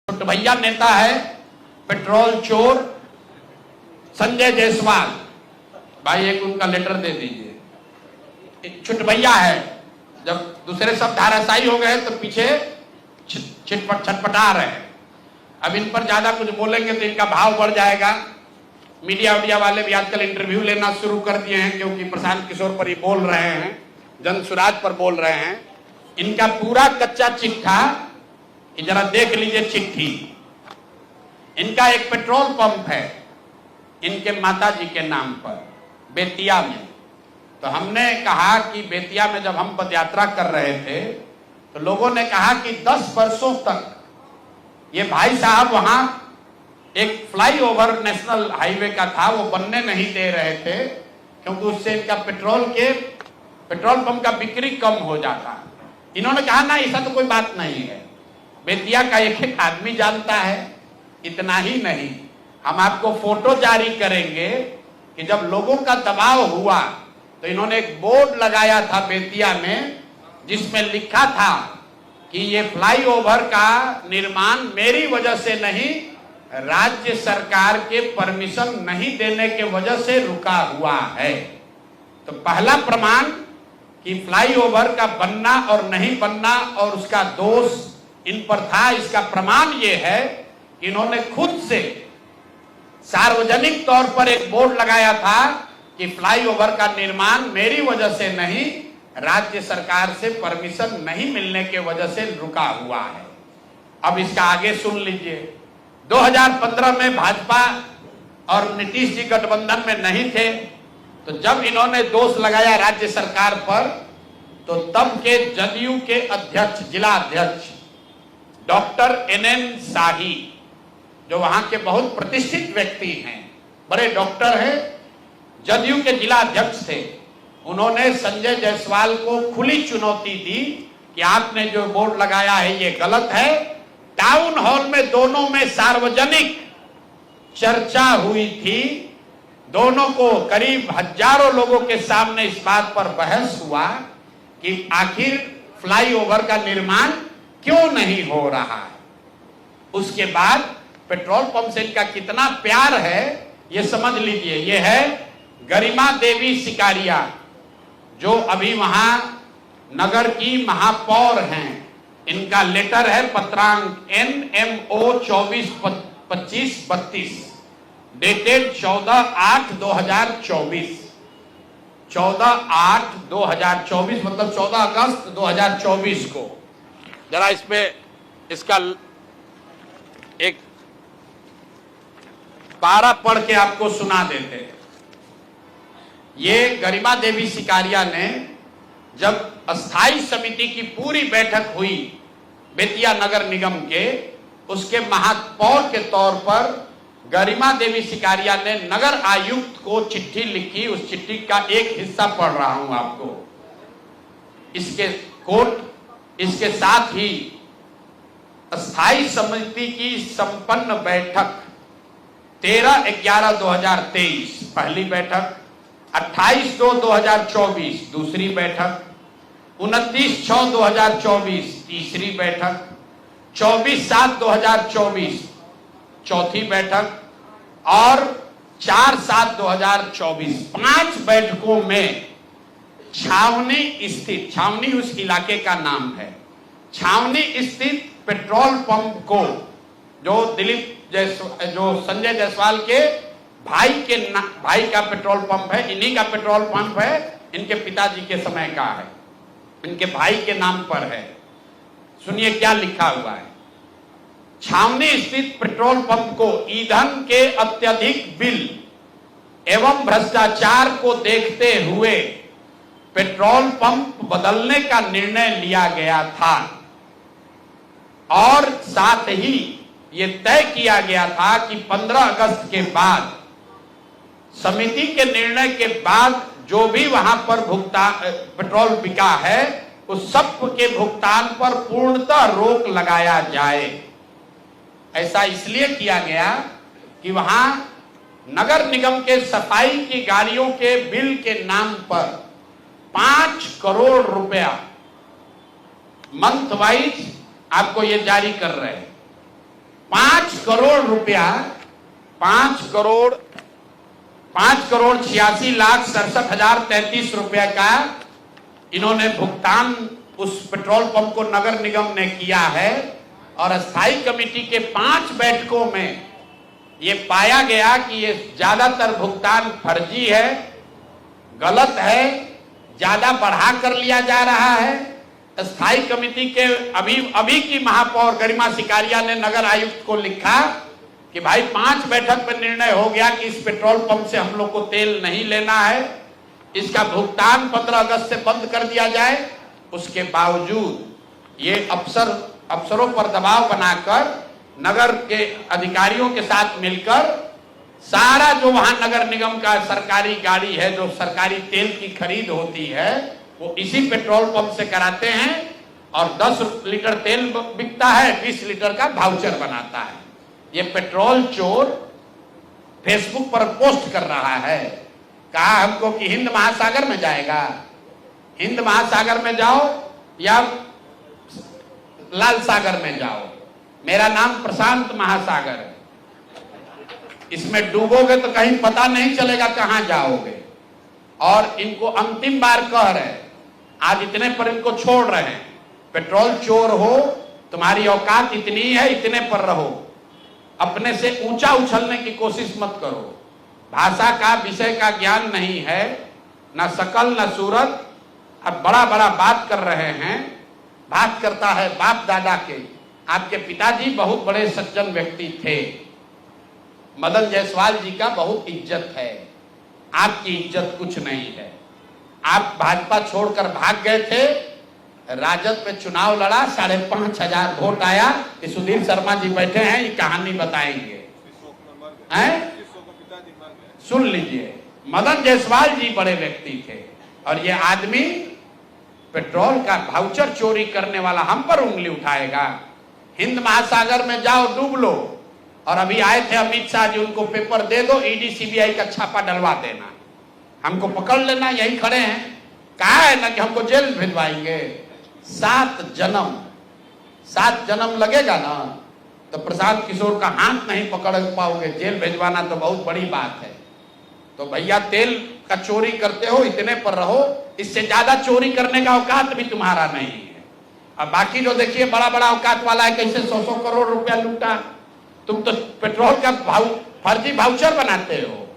छोटे भैया नेता है पेट्रोल चोर संजय जायसवाल, भाई एक उनका लेटर दे दीजिए। छोटे भैया है, जब दूसरे सब धाराशायी हो गए तो पीछे छटपटा रहे हैं। अब इन पर ज्यादा कुछ बोलेंगे तो इनका भाव बढ़ जाएगा। मीडिया वाले भी आजकल इंटरव्यू लेना शुरू कर दिए हैं, क्योंकि प्रशांत किशोर पर ही बोल रहे हैं, जन सुराज पर बोल रहे हैं। इनका पूरा कच्चा चिट्ठा जरा देख लीजिए चिट्ठी। इनका एक पेट्रोल पंप है इनके माताजी के नाम पर बेतिया में। तो हमने कहा कि बेतिया में जब हम पदयात्रा कर रहे थे तो लोगों ने कहा कि 10 वर्षों तक ये भाई साहब वहां एक फ्लाईओवर नेशनल हाईवे का था, वो बनने नहीं दे रहे थे, क्योंकि उससे इनका पेट्रोल पंप का बिक्री कम हो जाता। इन्होंने कहा ना, ऐसा तो कोई बात नहीं है, बेतिया का एक एक आदमी जानता है। इतना ही नहीं, हम आपको फोटो जारी करेंगे कि जब लोगों का दबाव हुआ तो इन्होंने एक बोर्ड लगाया था बेतिया में, जिसमें लिखा था कि ये फ्लाईओवर का निर्माण मेरी वजह से नहीं, राज्य सरकार के परमिशन नहीं देने के वजह से रुका हुआ है। तो पहला प्रमाण कि फ्लाईओवर का बनना और नहीं बनना और उसका दोष इन पर था, इसका प्रमाण ये है कि इन्होंने खुद से सार्वजनिक तौर पर एक बोर्ड लगाया था कि फ्लाईओवर का निर्माण मेरी वजह से नहीं, राज्य सरकार से परमिशन नहीं मिलने के वजह से रुका हुआ है। अब इसका आगे सुन लीजिए। 2015 में भाजपा और नीतीश जी गठबंधन में नहीं थे, तो जब इन्होंने दोष लगाया राज्य सरकार पर, तो तब के जदयू के अध्यक्ष, जिला अध्यक्ष डॉक्टर NN शाही, जो वहां के बहुत प्रतिष्ठित व्यक्ति हैं, बड़े डॉक्टर हैं, जदयू के जिला अध्यक्ष थे, उन्होंने संजय जायसवाल को खुली चुनौती दी कि आपने जो बोर्ड लगाया है ये गलत है। टाउन हॉल में दोनों में सार्वजनिक चर्चा हुई थी, दोनों को करीब हजारों लोगों के सामने इस बात पर बहस हुआ कि आखिर फ्लाईओवर का निर्माण क्यों नहीं हो रहा है। उसके बाद पेट्रोल पंप से इनका कितना प्यार है ये समझ लीजिए। ये है गरिमा देवी सिकारिया, जो अभी वहां नगर की महापौर हैं। इनका लेटर है पत्रांक NMO 242532 डेटेड 14/8/2024, 14/8/2024 मतलब 14 अगस्त 2024 को। जरा इसका एक पारा पढ़ के आपको सुना देते हैं। ये गरिमा देवी सिकारिया ने जब अस्थाई समिति की पूरी बैठक हुई बेतिया नगर निगम के, उसके महापौर के तौर पर गरिमा देवी सिकारिया ने नगर आयुक्त को चिट्ठी लिखी। उस चिट्ठी का एक हिस्सा पढ़ रहा हूं आपको, इसके कोट। इसके साथ ही अस्थाई समिति की संपन्न बैठक 13/11/2023 पहली बैठक, 28/2/2024 दूसरी बैठक, 29/6/2024 तीसरी बैठक, 24/7/2024 चौथी बैठक और 4/7/2024 5 बैठकों में छावनी स्थित, छावनी उस इलाके का नाम है, छावनी स्थित पेट्रोल पंप को, जो जो संजय जायसवाल के भाई का पेट्रोल पंप है, इन्हीं का पेट्रोल पंप है, इनके पिताजी के समय का है, इनके भाई के नाम पर है। सुनिए क्या लिखा हुआ है। छावनी स्थित पेट्रोल पंप को ईंधन के अत्यधिक बिल एवं भ्रष्टाचार को देखते हुए पेट्रोल पंप बदलने का निर्णय लिया गया था और साथ ही ये तय किया गया था कि 15 अगस्त के बाद, समिति के निर्णय के बाद जो भी वहां पर पेट्रोल बिका है उस सब के भुगतान पर पूर्णतः रोक लगाया जाए। ऐसा इसलिए किया गया कि वहां नगर निगम के सफाई की गाड़ियों के बिल के नाम पर 5 करोड़ रुपया मंथ वाइज आपको ये जारी कर रहे हैं। करोड़ रुपया 5,86,67,033 रुपए का इन्होंने भुगतान उस पेट्रोल पंप को नगर निगम ने किया है। और स्थायी कमेटी के 5 बैठकों में ये पाया गया कि ये ज्यादातर भुगतान फर्जी है, गलत है, ज्यादा बढ़ा कर लिया जा रहा है। स्थायी कमेटी के अभी की महापौर गरिमा सिकारिया ने नगर आयुक्त को लिखा कि भाई 5 बैठक में निर्णय हो गया कि इस पेट्रोल पंप से हम लोग को तेल नहीं लेना है, इसका भुगतान 15 अगस्त से बंद कर दिया जाए। उसके बावजूद ये अफसरों पर दबाव बनाकर नगर के अधिकारियों के साथ मिलकर सारा जो वहां नगर निगम का सरकारी गाड़ी है, जो सरकारी तेल की खरीद होती है, वो इसी पेट्रोल पंप से कराते हैं और 10 लीटर तेल बिकता है, 20 लीटर का वाउचर बनाता है। ये पेट्रोल चोर फेसबुक पर पोस्ट कर रहा है, कहा हमको कि हिंद महासागर में जाएगा, हिंद महासागर में जाओ या लाल सागर में जाओ, मेरा नाम प्रशांत महासागर है, इसमें डूबोगे तो कहीं पता नहीं चलेगा कहां जाओगे। और इनको अंतिम बार कह रहे, आज इतने पर इनको छोड़ रहे हैं, पेट्रोल चोर हो, तुम्हारी औकात इतनी है, इतने पर रहो, अपने से ऊंचा उछलने की कोशिश मत करो। भाषा का विषय का ज्ञान नहीं है, ना शकल ना सूरत, अब बड़ा बड़ा बात कर रहे हैं। बात करता है बाप दादा के, आपके पिताजी बहुत बड़े सज्जन व्यक्ति थे, मदन जायसवाल जी का बहुत इज्जत है, आपकी इज्जत कुछ नहीं है। आप भाजपा छोड़कर भाग गए थे, राजद पे चुनाव लड़ा, 5,500 वोट आया। सुधीर शर्मा जी बैठे हैं, ये कहानी बताएंगे, हैं? सुन लीजिए, मदन जायसवाल जी बड़े व्यक्ति थे और ये आदमी पेट्रोल का वाउचर चोरी करने वाला हम पर उंगली उठाएगा। हिंद महासागर में जाओ, डूब लो। और अभी आए थे अमित शाह जी, उनको पेपर दे दो, ईडी सीबीआई का छापा डलवा देना, हमको पकड़ लेना, यही खड़े हैं। कहा है ना कि हमको जेल भिजवाएंगे। 7 जन्म लगेगा ना तो प्रशांत किशोर का हाथ नहीं पकड़ पाओगे, जेल भिजवाना तो बहुत बड़ी बात है। तो भैया तेल का चोरी करते हो, इतने पर रहो, इससे ज्यादा चोरी करने का औकात भी तुम्हारा नहीं है। अब बाकी जो देखिए बड़ा बड़ा औकात वाला है, कैसे 100 करोड़ रुपया लूटा। तुम तो पेट्रोल का फर्जी वाउचर बनाते हो।